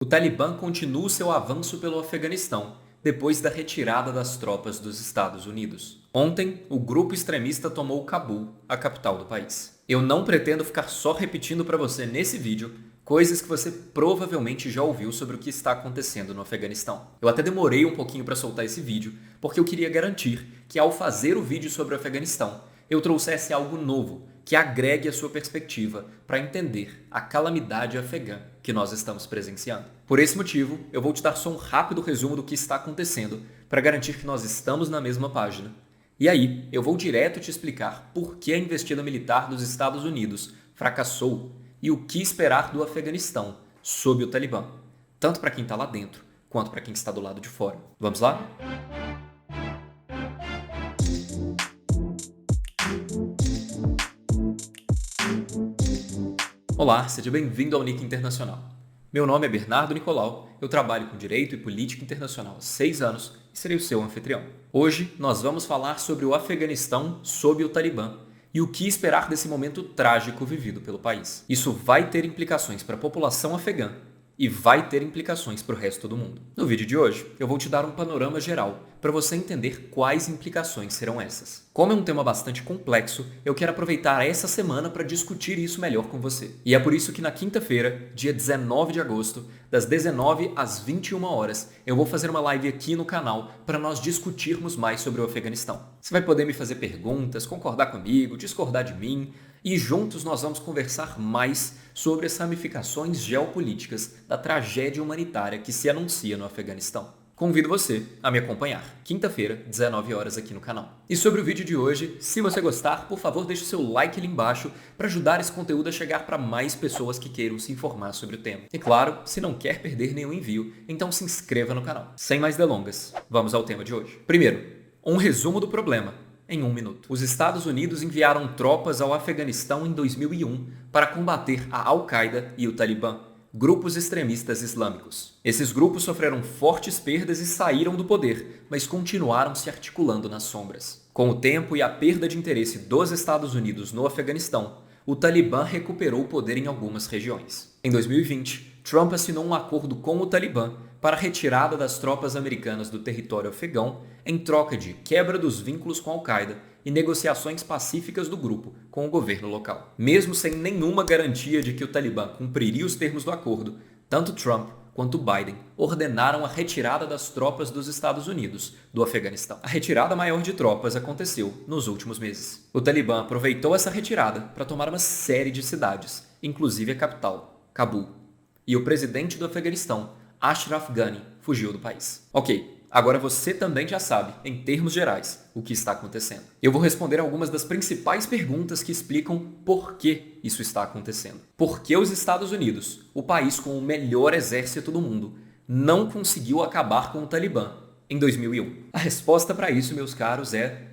O Talibã continua seu avanço pelo Afeganistão, depois da retirada das tropas dos Estados Unidos. Ontem, o grupo extremista tomou Cabul, a capital do país. Eu não pretendo ficar só repetindo para você nesse vídeo coisas que você provavelmente já ouviu sobre o que está acontecendo no Afeganistão. Eu até demorei um pouquinho para soltar esse vídeo, porque eu queria garantir que ao fazer o vídeo sobre o Afeganistão, eu trouxesse algo novo, que agregue a sua perspectiva para entender a calamidade afegã que nós estamos presenciando. Por esse motivo, eu vou te dar só um rápido resumo do que está acontecendo para garantir que nós estamos na mesma página. E aí, eu vou direto te explicar por que a investida militar dos Estados Unidos fracassou e o que esperar do Afeganistão sob o Talibã, tanto para quem está lá dentro quanto para quem está do lado de fora. Vamos lá? Olá, seja bem-vindo ao Nick Internacional. Meu nome é Bernardo Nicolau, eu trabalho com Direito e Política Internacional há 6 anos e serei o seu anfitrião. Hoje nós vamos falar sobre o Afeganistão sob o Talibã e o que esperar desse momento trágico vivido pelo país. Isso vai ter implicações para a população afegã e vai ter implicações para o resto do mundo. No vídeo de hoje, eu vou te dar um panorama geral para você entender quais implicações serão essas. Como é um tema bastante complexo, eu quero aproveitar essa semana para discutir isso melhor com você. E é por isso que na quinta-feira, dia 19 de agosto, das 19 às 21 horas, eu vou fazer uma live aqui no canal para nós discutirmos mais sobre o Afeganistão. Você vai poder me fazer perguntas, concordar comigo, discordar de mim, e juntos nós vamos conversar mais sobre as ramificações geopolíticas da tragédia humanitária que se anuncia no Afeganistão. Convido você a me acompanhar, quinta-feira, 19 horas aqui no canal. E sobre o vídeo de hoje, se você gostar, por favor deixe o seu like ali embaixo para ajudar esse conteúdo a chegar para mais pessoas que queiram se informar sobre o tema. E claro, se não quer perder nenhum envio, então se inscreva no canal. Sem mais delongas, vamos ao tema de hoje. Primeiro, um resumo do problema em 1 minuto. Os Estados Unidos enviaram tropas ao Afeganistão em 2001 para combater a Al-Qaeda e o Talibã, grupos extremistas islâmicos. Esses grupos sofreram fortes perdas e saíram do poder, mas continuaram se articulando nas sombras. Com o tempo e a perda de interesse dos Estados Unidos no Afeganistão, o Talibã recuperou o poder em algumas regiões. Em 2020, Trump assinou um acordo com o Talibã para a retirada das tropas americanas do território afegão em troca de quebra dos vínculos com a Al-Qaeda e negociações pacíficas do grupo com o governo local. Mesmo sem nenhuma garantia de que o Talibã cumpriria os termos do acordo, tanto Trump quanto Biden ordenaram a retirada das tropas dos Estados Unidos do Afeganistão. A retirada maior de tropas aconteceu nos últimos meses. O Talibã aproveitou essa retirada para tomar uma série de cidades, inclusive a capital, Cabul. E o presidente do Afeganistão, Ashraf Ghani, fugiu do país. Ok, agora você também já sabe, em termos gerais, o que está acontecendo. Eu vou responder algumas das principais perguntas que explicam por que isso está acontecendo. Por que os Estados Unidos, o país com o melhor exército do mundo, não conseguiu acabar com o Talibã em 2001? A resposta para isso, meus caros, é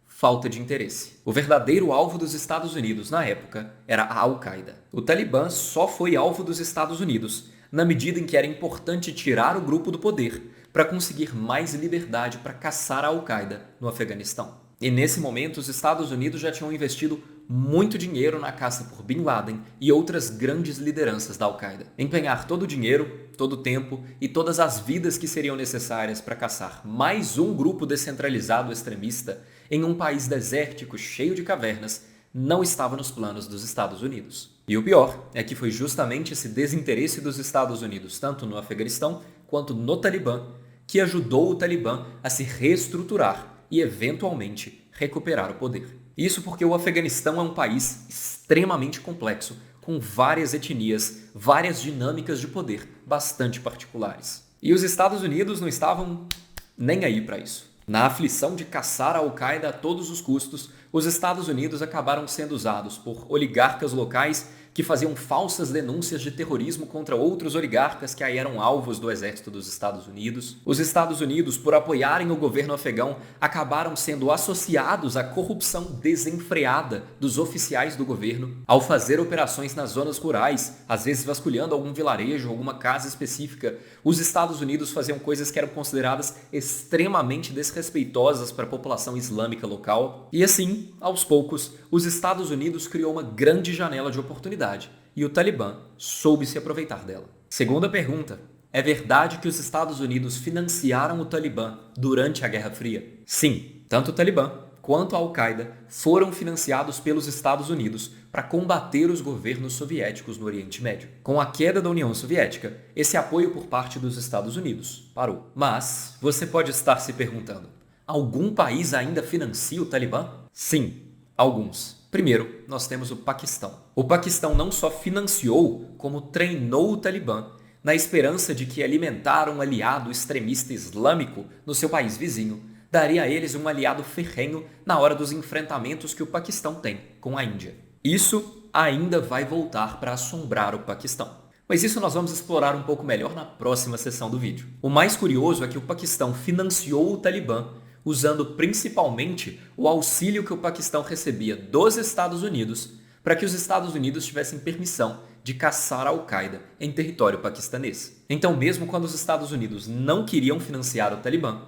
falta de interesse. O verdadeiro alvo dos Estados Unidos na época era a Al-Qaeda. O Talibã só foi alvo dos Estados Unidos na medida em que era importante tirar o grupo do poder para conseguir mais liberdade para caçar a Al-Qaeda no Afeganistão. E nesse momento, os Estados Unidos já tinham investido muito dinheiro na caça por Bin Laden e outras grandes lideranças da Al-Qaeda. Empenhar todo o dinheiro, todo o tempo e todas as vidas que seriam necessárias para caçar mais um grupo descentralizado extremista em um país desértico cheio de cavernas não estava nos planos dos Estados Unidos. E o pior é que foi justamente esse desinteresse dos Estados Unidos, tanto no Afeganistão quanto no Talibã, que ajudou o Talibã a se reestruturar e, eventualmente, recuperar o poder. Isso porque o Afeganistão é um país extremamente complexo, com várias etnias, várias dinâmicas de poder bastante particulares. E os Estados Unidos não estavam nem aí para isso. Na aflição de caçar a Al-Qaeda a todos os custos, os Estados Unidos acabaram sendo usados por oligarcas locais que faziam falsas denúncias de terrorismo contra outros oligarcas que aí eram alvos do exército dos Estados Unidos. Os Estados Unidos, por apoiarem o governo afegão, acabaram sendo associados à corrupção desenfreada dos oficiais do governo. Ao fazer operações nas zonas rurais, às vezes vasculhando algum vilarejo, alguma casa específica, os Estados Unidos faziam coisas que eram consideradas extremamente desrespeitosas para a população islâmica local. E assim, aos poucos, os Estados Unidos criou uma grande janela de oportunidade e o Talibã soube se aproveitar dela. Segunda pergunta: É verdade que os Estados Unidos financiaram o Talibã durante a Guerra Fria? Sim, tanto o Talibã quanto a Al-Qaeda foram financiados pelos Estados Unidos para combater os governos soviéticos no Oriente Médio. Com a queda da União Soviética, esse apoio por parte dos Estados Unidos parou. Mas você pode estar se perguntando: algum país ainda financia o Talibã? Sim, alguns. Primeiro, nós temos o Paquistão. O Paquistão não só financiou, como treinou o Talibã na esperança de que alimentar um aliado extremista islâmico no seu país vizinho daria a eles um aliado ferrenho na hora dos enfrentamentos que o Paquistão tem com a Índia. Isso ainda vai voltar para assombrar o Paquistão. Mas isso nós vamos explorar um pouco melhor na próxima sessão do vídeo. O mais curioso é que o Paquistão financiou o Talibã usando principalmente o auxílio que o Paquistão recebia dos Estados Unidos para que os Estados Unidos tivessem permissão de caçar a Al-Qaeda em território paquistanês. Então, mesmo quando os Estados Unidos não queriam financiar o Talibã,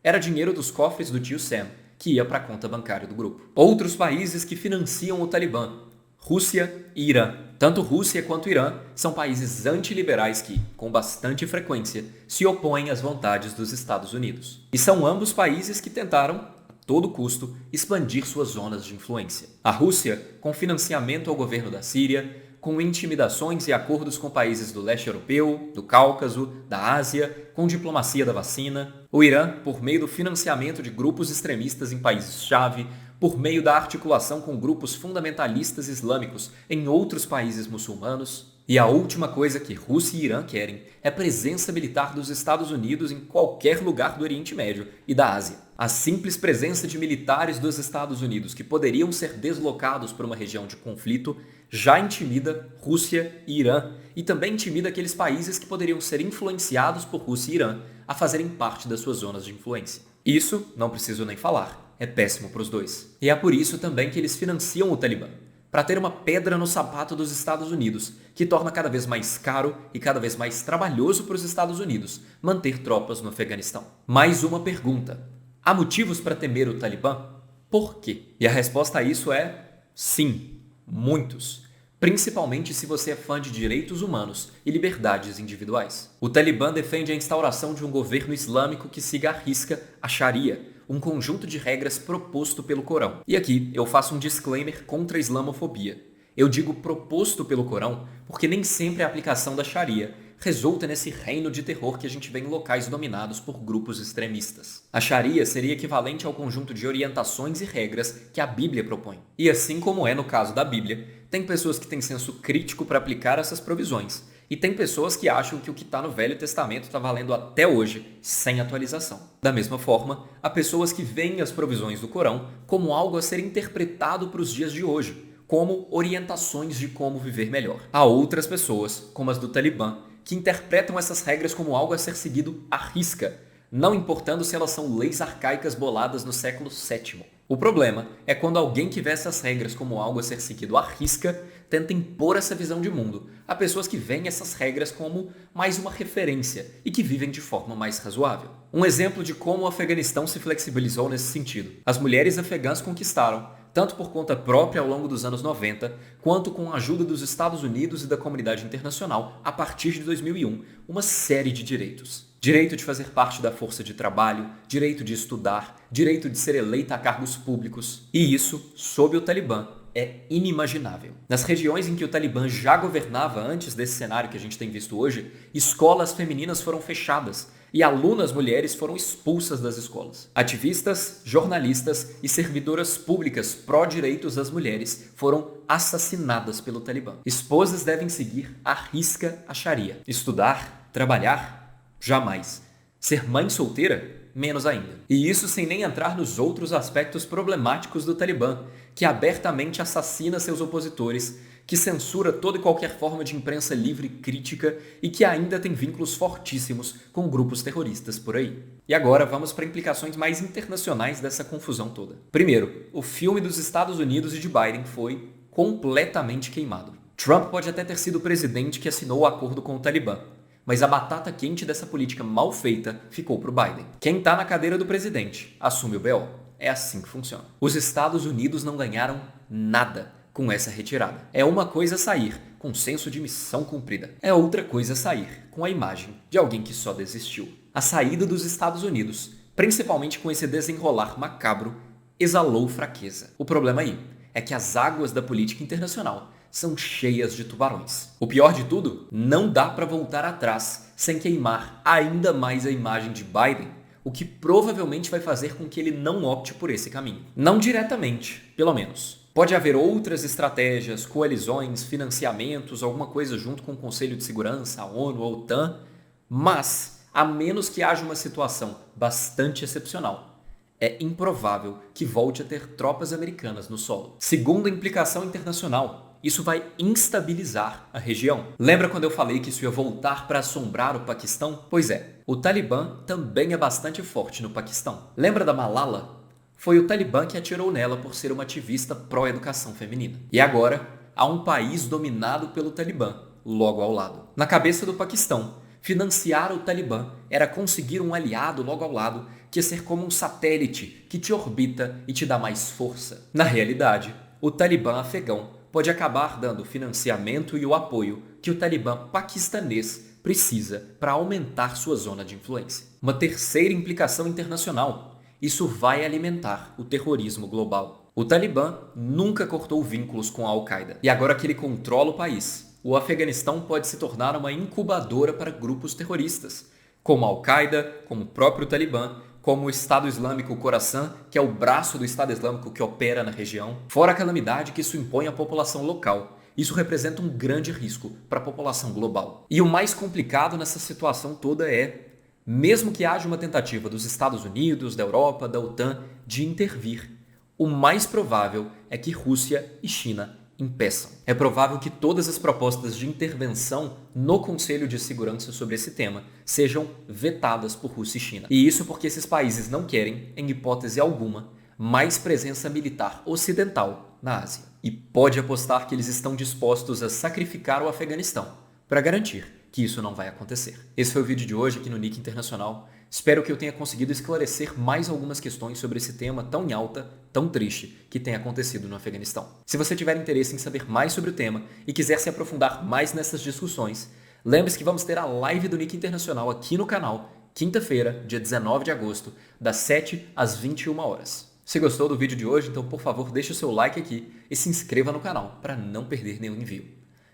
era dinheiro dos cofres do tio Sam que ia para a conta bancária do grupo. Outros países que financiam o Talibã: Rússia e Irã. Tanto Rússia quanto Irã são países antiliberais que, com bastante frequência, se opõem às vontades dos Estados Unidos. E são ambos países que tentaram, a todo custo, expandir suas zonas de influência. A Rússia, com financiamento ao governo da Síria, com intimidações e acordos com países do leste europeu, do Cáucaso, da Ásia, com diplomacia da vacina. O Irã, por meio do financiamento de grupos extremistas em países-chave, por meio da articulação com grupos fundamentalistas islâmicos em outros países muçulmanos. E a última coisa que Rússia e Irã querem é presença militar dos Estados Unidos em qualquer lugar do Oriente Médio e da Ásia. A simples presença de militares dos Estados Unidos que poderiam ser deslocados para uma região de conflito já intimida Rússia e Irã e também intimida aqueles países que poderiam ser influenciados por Rússia e Irã a fazerem parte das suas zonas de influência. Isso, não preciso nem falar, é péssimo para os dois. E é por isso também que eles financiam o Talibã, para ter uma pedra no sapato dos Estados Unidos, que torna cada vez mais caro e cada vez mais trabalhoso para os Estados Unidos manter tropas no Afeganistão. Mais uma pergunta: há motivos para temer o Talibã? Por quê? E a resposta a isso é sim, muitos. Principalmente se você é fã de direitos humanos e liberdades individuais. O Talibã defende a instauração de um governo islâmico que siga à risca a Sharia, um conjunto de regras proposto pelo Corão. E aqui eu faço um disclaimer contra a islamofobia. Eu digo proposto pelo Corão porque nem sempre a aplicação da Sharia resulta nesse reino de terror que a gente vê em locais dominados por grupos extremistas. A Sharia seria equivalente ao conjunto de orientações e regras que a Bíblia propõe. E assim como é no caso da Bíblia, tem pessoas que têm senso crítico para aplicar essas provisões, e tem pessoas que acham que o que está no Velho Testamento está valendo até hoje, sem atualização. Da mesma forma, há pessoas que veem as provisões do Corão como algo a ser interpretado para os dias de hoje, como orientações de como viver melhor. Há outras pessoas, como as do Talibã, que interpretam essas regras como algo a ser seguido à risca, não importando se elas são leis arcaicas boladas no século VII. O problema é quando alguém que vê essas regras como algo a ser seguido à risca tenta impor essa visão de mundo a pessoas que veem essas regras como mais uma referência e que vivem de forma mais razoável. Um exemplo de como o Afeganistão se flexibilizou nesse sentido. As mulheres afegãs conquistaram, tanto por conta própria ao longo dos anos 90, quanto com a ajuda dos Estados Unidos e da comunidade internacional a partir de 2001, uma série de direitos. Direito de fazer parte da força de trabalho, direito de estudar, direito de ser eleita a cargos públicos. E isso, sob o Talibã, é inimaginável. Nas regiões em que o Talibã já governava antes desse cenário que a gente tem visto hoje, escolas femininas foram fechadas e alunas mulheres foram expulsas das escolas. Ativistas, jornalistas e servidoras públicas pró-direitos das mulheres foram assassinadas pelo Talibã. Esposas devem seguir à risca a Sharia. Estudar, trabalhar, jamais. Ser mãe solteira? Menos ainda. E isso sem nem entrar nos outros aspectos problemáticos do Talibã, que abertamente assassina seus opositores, que censura toda e qualquer forma de imprensa livre e crítica e que ainda tem vínculos fortíssimos com grupos terroristas por aí. E agora vamos para implicações mais internacionais dessa confusão toda. Primeiro, o filme dos Estados Unidos e de Biden foi completamente queimado. Trump pode até ter sido o presidente que assinou o acordo com o Talibã, mas a batata quente dessa política mal feita ficou para o Biden. Quem está na cadeira do presidente assume o BO. É assim que funciona. Os Estados Unidos não ganharam nada com essa retirada. É uma coisa sair, com senso de missão cumprida. É outra coisa sair com a imagem de alguém que só desistiu. A saída dos Estados Unidos, principalmente com esse desenrolar macabro, exalou fraqueza. O problema aí é que as águas da política internacional são cheias de tubarões. O pior de tudo, não dá para voltar atrás sem queimar ainda mais a imagem de Biden, o que provavelmente vai fazer com que ele não opte por esse caminho. Não diretamente, pelo menos. Pode haver outras estratégias, coalizões, financiamentos, alguma coisa junto com o Conselho de Segurança, a ONU, a OTAN, mas, a menos que haja uma situação bastante excepcional, é improvável que volte a ter tropas americanas no solo. Segundo a implicação internacional, isso vai instabilizar a região. Lembra quando eu falei que isso ia voltar para assombrar o Paquistão? Pois é, o Talibã também é bastante forte no Paquistão. Lembra da Malala? Foi o Talibã que atirou nela por ser uma ativista pró-educação feminina. E agora, há um país dominado pelo Talibã, logo ao lado. Na cabeça do Paquistão, financiar o Talibã era conseguir um aliado logo ao lado, que é ser como um satélite que te orbita e te dá mais força. Na realidade, o Talibã afegão pode acabar dando o financiamento e o apoio que o Talibã paquistanês precisa para aumentar sua zona de influência. Uma terceira implicação internacional. Isso vai alimentar o terrorismo global. O Talibã nunca cortou vínculos com a Al-Qaeda. E agora que ele controla o país, o Afeganistão pode se tornar uma incubadora para grupos terroristas, como a Al-Qaeda, como o próprio Talibã, como o Estado Islâmico Khorasan, que é o braço do Estado Islâmico que opera na região, fora a calamidade que isso impõe à população local. Isso representa um grande risco para a população global. E o mais complicado nessa situação toda é, mesmo que haja uma tentativa dos Estados Unidos, da Europa, da OTAN de intervir, o mais provável é que Rússia e China impeçam. É provável que todas as propostas de intervenção no Conselho de Segurança sobre esse tema sejam vetadas por Rússia e China. E isso porque esses países não querem, em hipótese alguma, mais presença militar ocidental na Ásia. E pode apostar que eles estão dispostos a sacrificar o Afeganistão para garantir que isso não vai acontecer. Esse foi o vídeo de hoje aqui no Nick Internacional. Espero que eu tenha conseguido esclarecer mais algumas questões sobre esse tema tão em alta, tão triste, que tem acontecido no Afeganistão. Se você tiver interesse em saber mais sobre o tema e quiser se aprofundar mais nessas discussões, lembre-se que vamos ter a live do Nick Internacional aqui no canal, quinta-feira, dia 19 de agosto, das 7 às 21 horas. Se gostou do vídeo de hoje, então por favor deixe o seu like aqui e se inscreva no canal para não perder nenhum envio.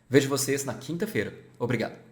Vejo vocês na quinta-feira. Obrigado.